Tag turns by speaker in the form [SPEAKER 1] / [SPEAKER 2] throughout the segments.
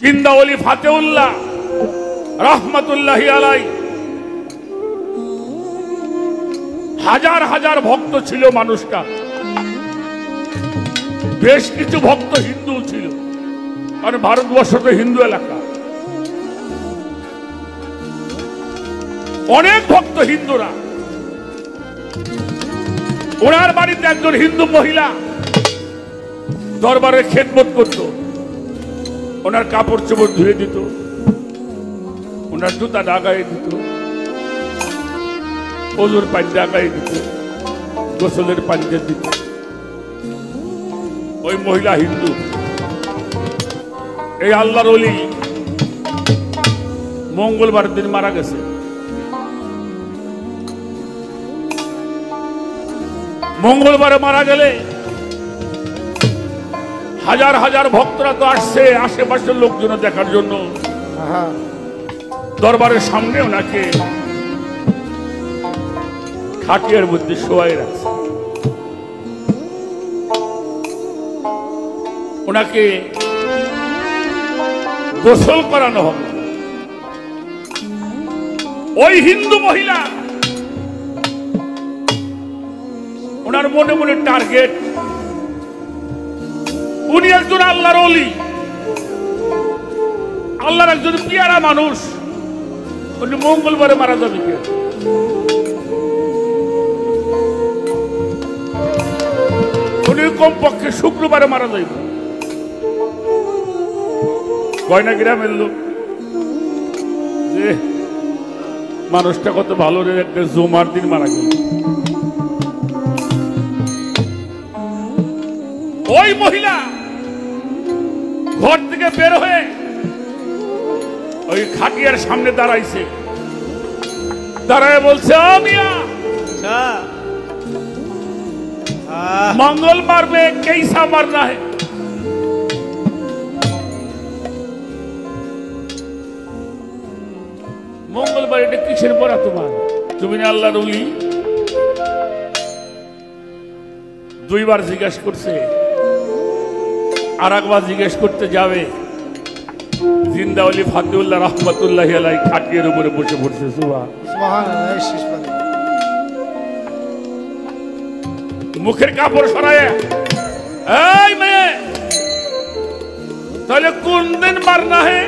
[SPEAKER 1] জিন্দাওয়ালি ফাতেউল্লাহ রহমতুল্লাহি আলাই হাজার হাজার ভক্ত ছিল মানুষটা। বেশ কিছু ভক্ত হিন্দু ছিল, কারণ ভারতবর্ষ তো হিন্দু এলাকা। অনেক ভক্ত হিন্দুরা। ওনার বাড়িতে একজন হিন্দু মহিলা দরবারে খেদমত করত। ওনার কাপড় চোপড় ধুয়ে দিত, ওনার জুতা ডাগাই দিত, ওজুর পানি ডাগাই দিত, গোসলের পানিতে দিত। ওই মহিলা হিন্দু। এই আল্লাহর ওলি মঙ্গলবার দিন মারা গেছে। মঙ্গলবারে মারা গেলে হাজার হাজার ভক্তরা তো আসছে আশেপাশের লোকজন দেখার জন্য। দরবারের সামনে ওনাকে খাটিয়ার মধ্যে শোয়াই রাখছে। ওনাকে গোসল করানো হবে। ওই হিন্দু মহিলা ওনার মনে মনে টার্গেট, উনি একজন আল্লাহর ওলি, আল্লাহর একজন পিয়ারা মানুষ, উনি মঙ্গলবারে মারা যাবে কে? উনি কমপক্ষে শুক্রবারে মারা যাইব। গয়না গ্রামের লোক যে মানুষটা কত ভালো রে, একটা জুমার দিন মারা গেল। ওই মহিলা ঘর থেকে বের হয়ে ওই খাটিয়ার সামনে দাঁড়াইছে। দাঁড়ায় বলছে, মিয়া मंगलवार में कैसा मरना है? मंगलवार এটা কিসের পড়া তোমার? তুমি না আল্লাহর ওলি? দুইবার জিজ্ঞাসা করছে, আর একবার জিজ্ঞাসা করতে যাবে। জিন্দাওয়ালি ফাতেউল্লাহ রহমতুল্লাহি আলাইহি খাটিয়ার উপরে বসে পড়ছে। সুবহানাল্লাহ। মুখের কাপড় সরায়, এই মেয়ে তাহলে কোন দিন মারনা হে?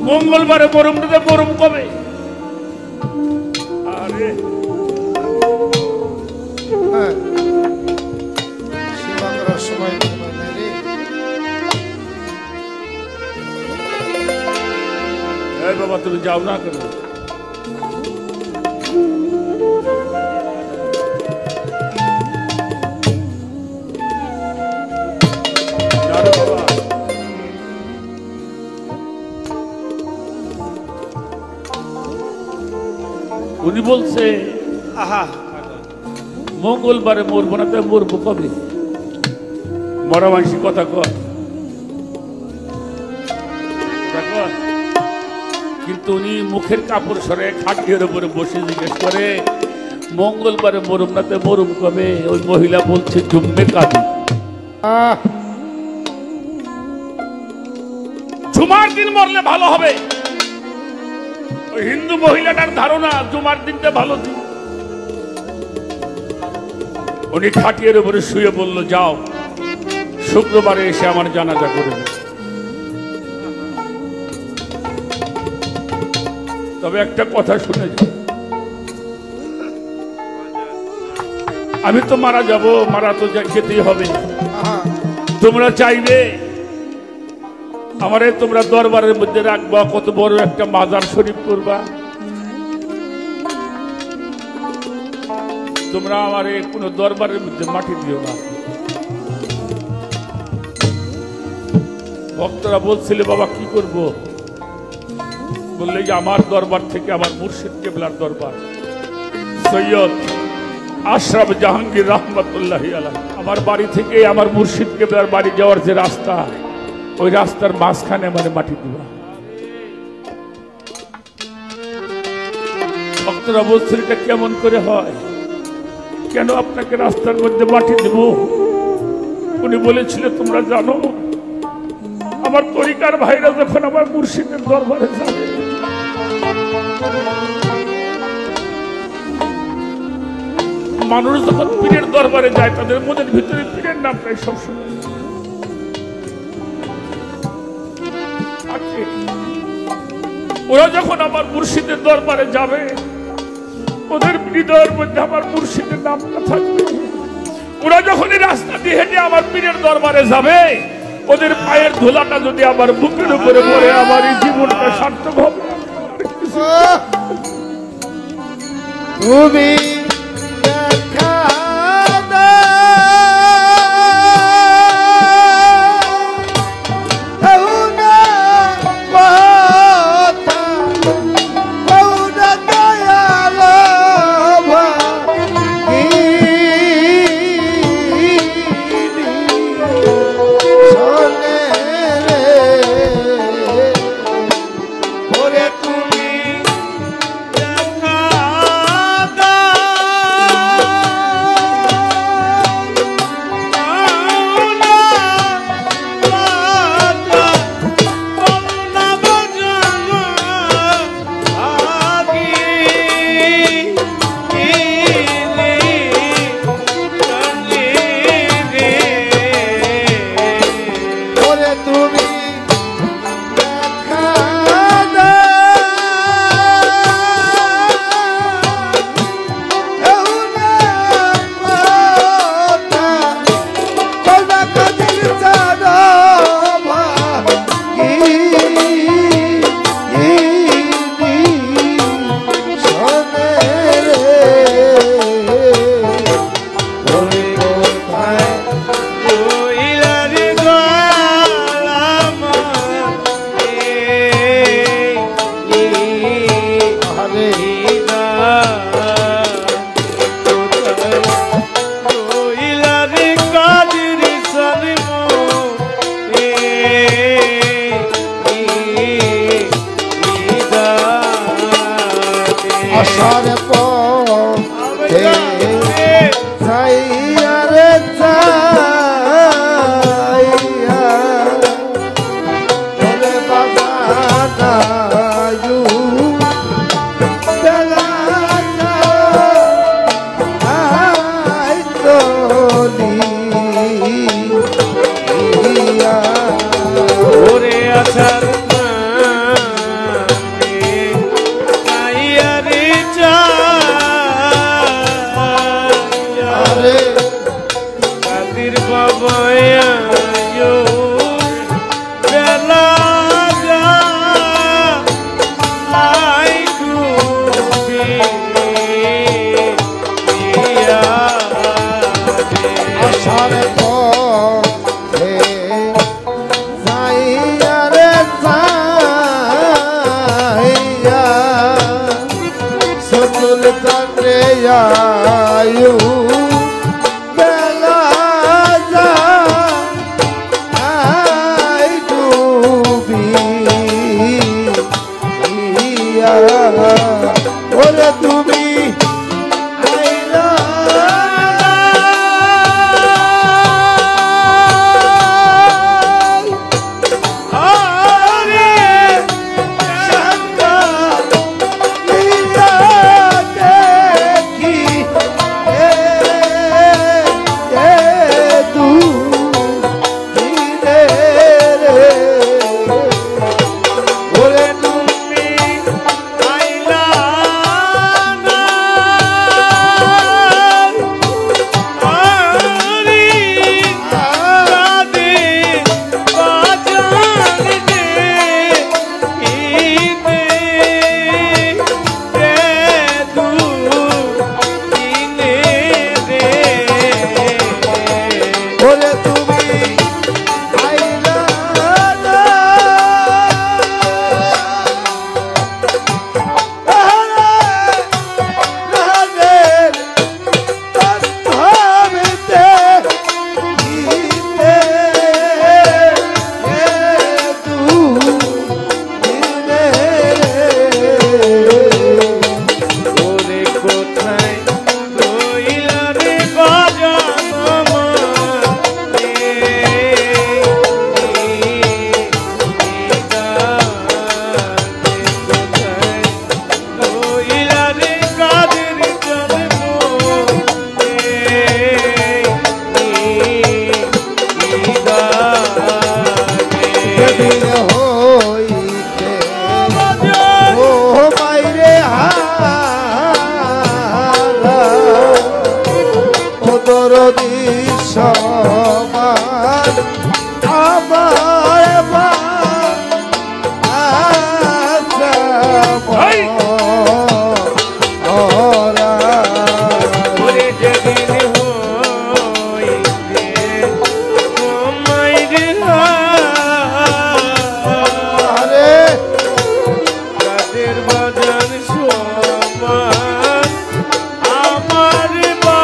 [SPEAKER 1] মঙ্গলবারে মরুম না, মরুম কবে? আরে সেবা করার সময় এই বাবা তুমি যাও না কেন? উনি বলছে, আহা মঙ্গলবারে মরবো না, তাই মরবো কবে? মরা মানসি কথা কর। কিন্তু উনি মুখের কাপড় সরে খাটিয়ার উপরে বসে জিজ্ঞেস করে, মঙ্গলবারে মরুম না, তাই মরুম কবে? ওই মহিলা বলছে, জুম্মে কাদি। জুমার দিন মরলে ভালো হবে। ওই হিন্দু মহিলাটার ধারণা জুমার দিনটা ভালো দিন। উনি খাটিয়ার উপরে শুয়ে বলল, যাও শুক্রবারে এসে আমার জানাজা করে দিও। তবে একটা কথা শুনে যাও, আমি তো মারা যাব, মারা তো যেতেই হবে। তোমরা চাইবে আমারে তোমরা দরবারের মধ্যে রাখবা, কত বড় একটা মাজার শরীফ করবা। তোমরা আমারে কোনো দরবারের মধ্যে মাটি দিও না। ভক্তরা বলছিল, বাবা কি করব? বললে যে আমার দরবার থেকে আমার মুর্শিদ কেবলার দরবার সৈয়দ আশরাফ জাহাঙ্গীর রহমতুল্লাহি আলাইহি, আমার বাড়ি থেকে আমার মুর্শিদ কেবলার বাড়ি যাওয়ার যে রাস্তা, ওই রাস্তার মাঝখানে মানে মাটি দিবা। ভক্তরা বলছিল, এটা কেমন করে হয়? কেন আপনাকে রাস্তার মধ্যে মাটি দেব? উনি বলেছিল, তোমরা জানো আমার তরিকার ভাইরা যখন আমার মুর্শিদের দরবারে যাবে, মানুষ যখন পীরের দরবারে যায় তাদের মনের ভিতরে পীরের নামটাই সবসময় থাকে। ওরা যখন আমার মুর্শিদের দরবারে যাবে, ওদের হৃদয়ের মধ্যে আমার মুর্শিদের নামটা থাকবে। ওরা যখন এই রাস্তা দিয়ে হেঁটে আমার পীরের দরবারে যাবে, ওদের পায়ের ধুলাটা যদি আমার বুকের উপরে পড়ে, আমার এই জীবনটা সার্থক হবে।
[SPEAKER 2] তুমি যেদিন হইতে ও মাইরে হারা ও দরদি সমান আমার মা
[SPEAKER 1] ভাই।
[SPEAKER 2] ওরা
[SPEAKER 3] ওরে যেদিন হইতে ও মাইরে
[SPEAKER 2] আরে
[SPEAKER 3] রাতের বাজার সমান আমার মা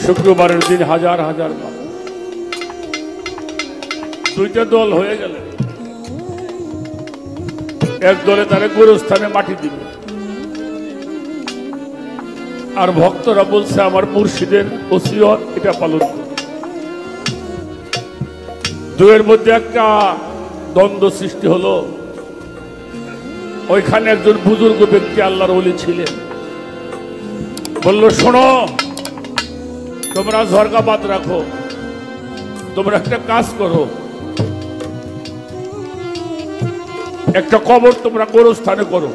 [SPEAKER 1] শুক্রবারের দিন হাজার হাজার মানুষ, দুইটা দল হয়ে গেল। এক দলে তারা গোরস্থানে মাটি দিবে, আর ভক্তরা বলছে আমার মুর্শিদের ওসিয়ত এটা পালন করবে। দুয়ের মধ্যে একটা দ্বন্দ্ব সৃষ্টি হলো। ওইখানে একজন বুজুর্গ ব্যক্তি আল্লাহর ওলি ছিলেন, বলল শোনো, তোমরা ঝরকা বাদ রাখো, তোমরা একটা কাজ করো, একটা কবর তোমরা গোরস্থানে করো,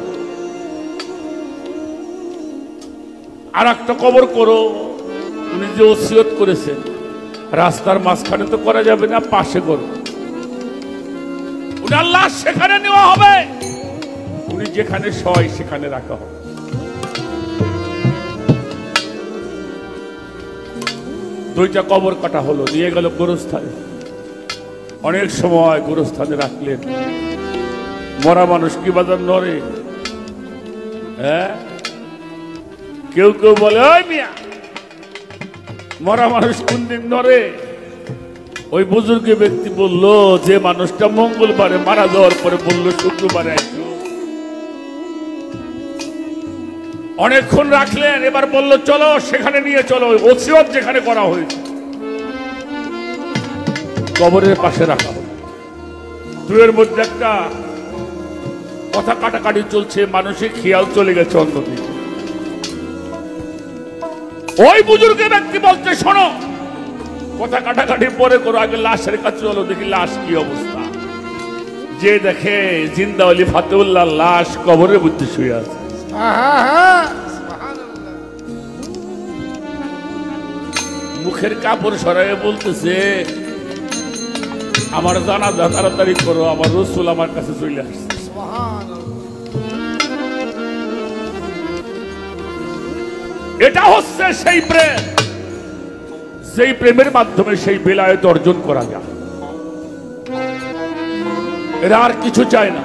[SPEAKER 1] আর একটা কবর করো উনি যে ওসিয়ত করেছেন, রাস্তার মাঝখানে তো করা যাবে না, পাশে করো। উনি আল্লাহ সেখানে নেওয়া হবে, উনি যেখানে শয় সেখানে রাখা হবে। দুইটা কবর কাটা হলো, নিয়ে গেল গোরস্থানে। অনেক সময় গোরস্থানে রাখলেন। মরা মানুষ কি বাজার নড়ে? হ্যাঁ, কেউ কেউ বলে ওই মিয়া মরা মানুষ কোন দিন নড়ে? ওই বুজুর্গ ব্যক্তি বলল, যে মানুষটা মঙ্গলবারে মারা যাওয়ার পরে বলল শুক্রবারে আসো। অনেকক্ষণ রাখলেন, এবার বলল চলো সেখানে নিয়ে চলো, ওসিয়ত যেখানে করা হয়েছে। কবরের পাশে রাখা হলো। দুয়ের মধ্যে একটা কথা কাটাকাটি চলছে, মানুষের খেয়াল চলে গেছে অন্যদিকে। ওই বুজুর্গ ব্যক্তি বলছে শোনো, কথা কাটাকাটি পরে করো, আগে লাশের কাছে চলো, দেখি লাশ কি অবস্থা। যে দেখে জিন্দা ওলি ফাতেউল্লাহ লাশ কবরের মধ্যে শুয়ে আছে। মুখের কাপড় সরাইয়ে বলতেছে, আমার জানাজা তাড়াতাড়ি করো, আমার রসুল আমার কাছে চলে আসছে। এটা হচ্ছে সেই প্রেম, সেই প্রেমের মাধ্যমে সেই বেলায়েত অর্জন করা যায়। এরা আর কিছু চায় না।